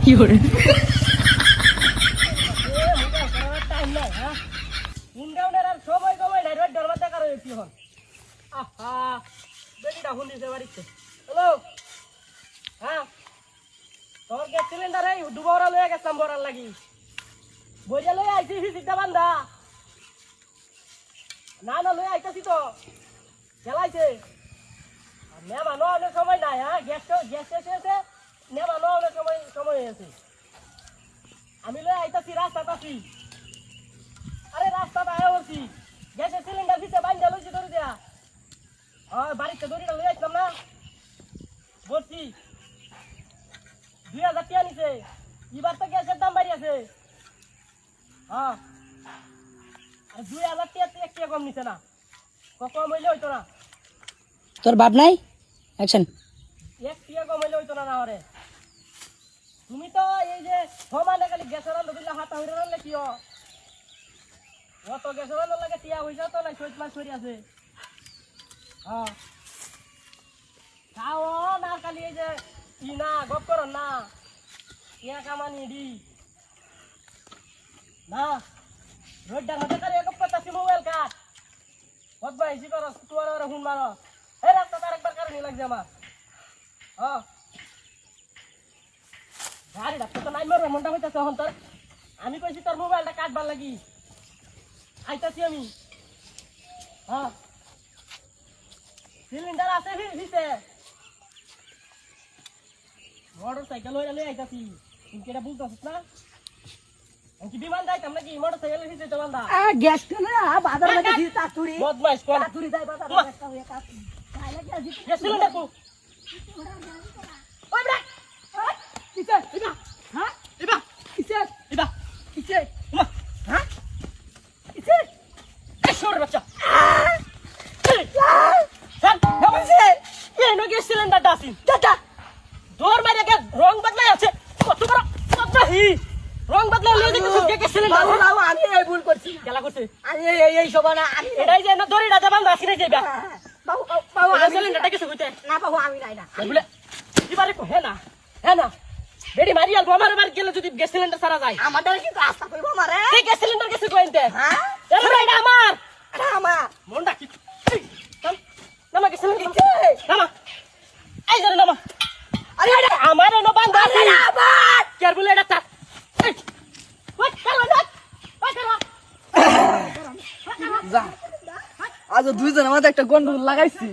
কি করে টাইম নাই হ্যাঁ ইনডাউনের আর সময় কমাই নাই রোড ধরবা দেখা রয়েছি এখন আহা বেটিটা ফোন দিছে বাড়িতে হ্যালো হ্যাঁ তোর গ্যাস সিলিন্ডার এই দুবরা লয়ে গেছাম বরার লাগি বইয়া লয়ে আইছি সিদ্ধা বান্ধা না না লয়ে আইতাছি তো গেলাইছে নেবানো অনেক সময় নাই হ্যাঁ গ্যাস এসে নেবানো অনেক সময় হয়েছে আমি লয়ে আইতাছি রাস্তাটাছি আরে রাস্তাটা আয়া বলছি গ্যাসের সিলিন্ডার দিতে বাইন্দা লইছি ধরে দেয়া বাড়িতে দড়িটা লয়ে আসলাম না বলছি 2000 টাকা নিছে এবার তো গ্যাসের দাম বাড়ি আছে হ্যাঁ আর 2000 টাকা এক টাকা কম নিছে না কম হইলে হইতো না তোর বাপ নাই অ্যাকশন এক টাকা কম হইলে হইতো না না হরে তুমি তো এই যে সমানে খালি গ্যাসের আলো দিলে হাতা হইরে রাখলে কি অত গ্যাসের আলো লাগে টিয়া হইছে তো নাই সইত মাছ ছড়ি আছে হ্যাঁ খাও না খালি এই যে ই না গপ করো না ইয়া কামানি দি না রোডটা মধ্যে করে এক পতাসি মোবাইল কাট কত ভাই জি করো তুয়ার আর হুন মারো এই রাস্তা তার একবার কারণে লাগছে আমার হ্যাঁ গাড়ি ডাক্তার তো নাই মারো মনটা হইতাছে এখন তোর আমি কইছি তোর মোবাইলটা কাটবার লাগি আইতাছি আমি হ্যাঁ সিলিন্ডার আছে হিসে মোটরসাইকেল হইলে লই আইতাছি তুমি কেটা বুঝতাছিস না কি বিমান যাইতাম নাকি মোটরসাইকেল হিসে তো বান্দা গ্যাস কেন বাজার লাগে দি তাতুরি বদমাইশ কোন তাতুরি যাই বাজার একটা হয়ে কাজ তাই লাগে আজি সিলিন্ডার কো ওই ব্রেক কিসে ইবা হ্যাঁ ইবা কিসে ইবা কিসে উমা হ্যাঁ কিসে এই সর বাচ্চা স্যার নমস্তে এই নগে সিলিন্ডারটা আসিন দাদা দৌড় মারে গে রং বদলাই আছে কত বড় কত হি রং বদলাই লই দিতে কে সিলিন্ডার বাবু আমি এই ভুল করছি গেলা করছে আমি এই সবানা আমি এটাই যে না দড়িটা যাবান আসি রে যাইবা বাবু বাবু এটা আমি সিলিন্ডারটা কিছু কইতে না বাবু আমি নাই না বলে এবারে কো হ্যাঁ না বেডি মারি আলবো আমার বার গেলে যদি গ্যাস সিলিন্ডার সারা যায় আমাদের কিন্তু আস্থা কইবো মারে এই গ্যাস সিলিন্ডার কিছু কইতে হ্যাঁ এরে এটা আমার এটা আমা মনটা কি নামা গ্যাস সিলিন্ডার নামা এই ধরে নামা আরে এটা আমার এনো বান্দা আছে আরে আবার কেয়ার বলে এটা তার ওই চলো না ওই চলো যা আজ দুইজন আমাদের একটা গন্ডগোল লাগাইছি